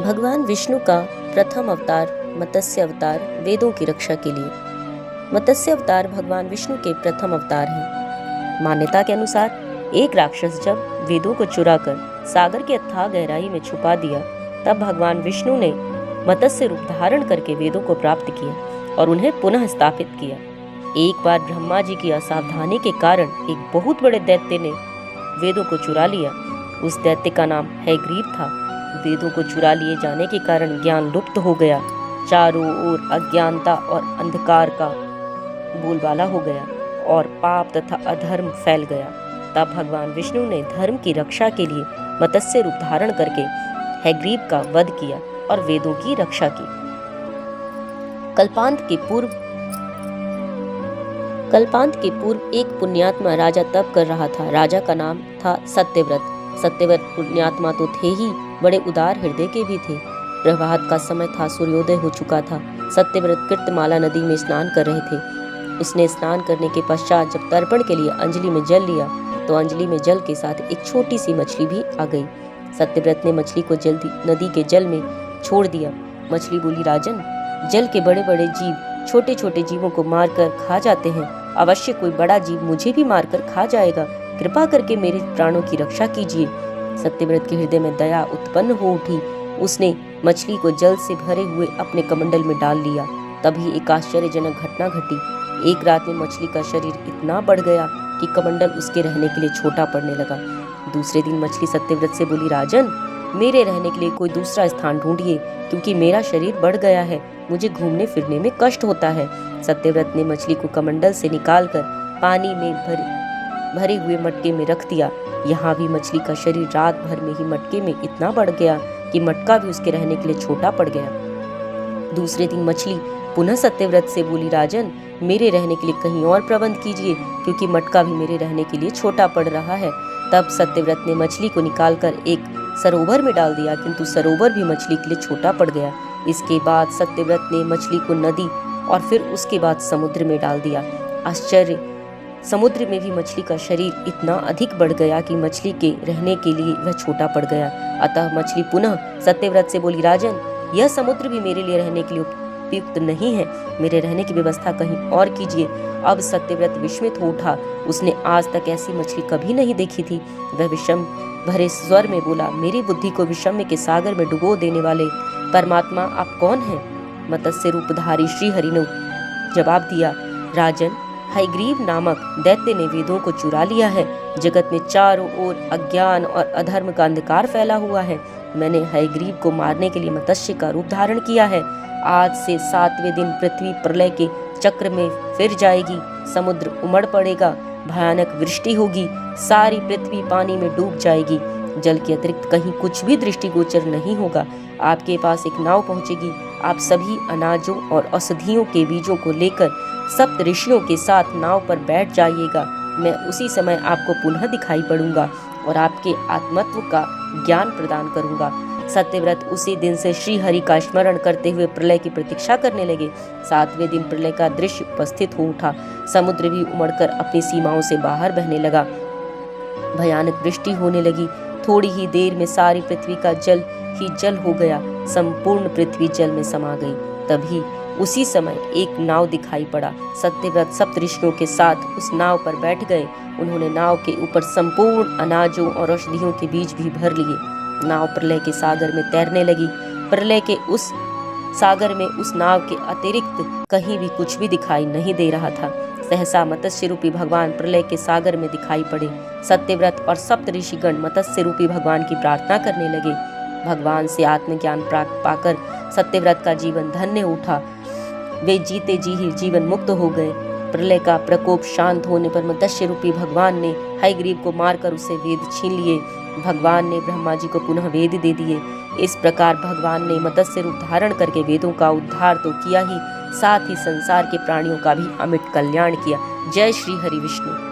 भगवान विष्णु का प्रथम अवतार मत्स्य अवतार वेदों की रक्षा के लिए। मत्स्य अवतार भगवान विष्णु के प्रथम अवतार हैं। मान्यता के अनुसार एक राक्षस जब वेदों को चुराकर सागर के अथाह गहराई में छुपा दिया, तब भगवान विष्णु ने मत्स्य रूप धारण करके वेदों को प्राप्त किया और उन्हें पुनः स्थापित किया। एक बार ब्रह्मा जी की असावधानी के कारण एक बहुत बड़े दैत्य ने वेदों को चुरा लिया। उस दैत्य का नाम हयग्रीव था। वेदों को चुरा लिए जाने के कारण ज्ञान लुप्त हो गया। चारों ओर अज्ञानता और अंधकार का बोलबाला हो गया और पाप तथा अधर्म फैल गया। तब भगवान विष्णु ने धर्म की रक्षा के लिए मत्स्य रूप धारण करके हयग्रीव का वध किया और वेदों की रक्षा की। कल्पांत के पूर्व एक पुण्यात्मा राजा तप कर रहा था। राजा का नाम था सत्यव्रत। सत्यव्रत पुण्यात्मा तो थे ही, बड़े उदार हृदय के भी थे। प्रभात का समय था, सूर्योदय हो चुका था। सत्यव्रत कीर्तमाला नदी में स्नान कर रहे थे। उसने स्नान करने के पश्चात जब तर्पण के लिए अंजलि में जल लिया, तो अंजलि में जल के साथ एक छोटी सी मछली भी आ गई। सत्यव्रत ने मछली को जल्दी नदी के जल में छोड़ दिया। मछली बोली, राजन, जल के बड़े बड़े जीव छोटे छोटे जीवों को मारकर खा जाते हैं। अवश्य कोई बड़ा जीव मुझे भी मारकर खा जाएगा। कृपा करके मेरे प्राणों की रक्षा कीजिए। सत्यव्रत के हृदय में दया उत्पन्न हो उठी। उसने मछली को जल से भरे हुए अपने कमंडल में डाल लिया। तभी एक आश्चर्यजनक घटना घटी। एक रात में मछली का शरीर इतना बढ़ गया कि कमंडल उसके रहने के लिए छोटा पड़ने लगा। दूसरे दिन मछली सत्यव्रत से बोली, राजन, मेरे रहने के लिए कोई दूसरा स्थान ढूंढिए, क्योंकि मेरा शरीर बढ़ गया है। मुझे घूमने फिरने में कष्ट होता है। सत्यव्रत ने मछली को कमंडल से निकालकर पानी में भरे हुए मटके में रख दिया। यहाँ भी मछली का शरीर रात भर में ही मटके में इतना बढ़ गया कि मटका भी उसके रहने के लिए छोटा पड़ गया। दूसरे दिन मछली पुनः सत्यव्रत से बोली, राजन, मेरे रहने के लिए कहीं और प्रबंध कीजिए, क्योंकि मटका भी मेरे रहने के लिए छोटा पड़ रहा है। तब सत्यव्रत ने मछली को निकालकर एक सरोवर में डाल दिया, किंतु सरोवर भी मछली के लिए छोटा पड़ गया। इसके बाद सत्यव्रत ने मछली को नदी और फिर उसके बाद समुद्र में डाल दिया। आश्चर्य, समुद्र में भी मछली का शरीर इतना अधिक बढ़ गया कि मछली के रहने के लिए वह छोटा पड़ गया। अतः मछली पुनः सत्यव्रत से बोली, राजन, यह समुद्र भी मेरे लिए रहने के लिए उपयुक्त नहीं है। मेरे रहने की व्यवस्था कहीं और कीजिए। अब सत्यव्रत विस्मित हो उठा। उसने आज तक ऐसी मछली कभी नहीं देखी थी। वह विषम भरे स्वर में बोला, मेरी बुद्धि को विषम्य के सागर में डुबो देने वाले परमात्मा, आप कौन हैं? मत्स्य रूपधारी श्री हरि ने जवाब दिया, राजन, हयग्रीव नामक दैत्य ने वेदों को चुरा लिया है। जगत में चारों ओर अज्ञान और अधर्म का अंधकार फैला हुआ है। मैंने हयग्रीव को मारने के लिए मत्स्य का रूप धारण किया है। आज से 7वें दिन पृथ्वी प्रलय के चक्र में फिर जाएगी। समुद्र उमड़ पड़ेगा, भयानक वृष्टि होगी, सारी पृथ्वी पानी में डूब जाएगी। जल के अतिरिक्त कहीं कुछ भी दृष्टिगोचर नहीं होगा। आपके पास एक नाव पहुंचेगी। आप सभी अनाजों और औषधियों के बीजों को लेकर सप्त ऋषियों के साथ नाव पर बैठ जाइएगा। मैं उसी समय आपको पुनः दिखाई पड़ूंगा और आपके आत्मत्व का ज्ञान प्रदान करूंगा। सत्यव्रत उसी दिन से श्री हरि का स्मरण करते हुए प्रलय की प्रतीक्षा करने लगे। 7वें दिन प्रलय का दृश्य उपस्थित हो उठा। समुद्र भी उमड़कर अपनी सीमाओं से बाहर बहने लगा। भयानक वृष्टि होने लगी। थोड़ी ही देर में सारी पृथ्वी का जल ही जल हो गया। संपूर्ण पृथ्वी जल में समा गई। तभी उसी समय एक नाव दिखाई पड़ा। सत्यव्रत सप्त ऋषियों के साथ उस नाव पर बैठ गए। उन्होंने नाव के ऊपर संपूर्ण अनाजों और औषधियों के बीज भी भर लिए। नाव प्रलय के सागर में तैरने लगी। प्रलय के उस सागर में उस नाव के अतिरिक्त कहीं भी कुछ भी दिखाई नहीं दे रहा था। सहसा मत्स्य रूपी भगवान प्रलय के सागर में दिखाई पड़े। सत्यव्रत और सप्त ऋषिगण मत्स्य रूपी भगवान की प्रार्थना करने लगे। भगवान से आत्मज्ञान प्राप्त पाकर सत्यव्रत का जीवन धन्य उठा। वे जीते जी ही जीवन मुक्त हो गए। प्रलय का प्रकोप शांत होने पर मत्स्य रूपी भगवान ने हयग्रीव को मारकर उसे वेद छीन लिए। भगवान ने ब्रह्मा जी को पुनः वेद दे दिए। इस प्रकार भगवान ने मत्स्य रूप धारण करके वेदों का उद्धार तो किया ही, साथ ही संसार के प्राणियों का भी अमिट कल्याण किया। जय श्री हरि विष्णु।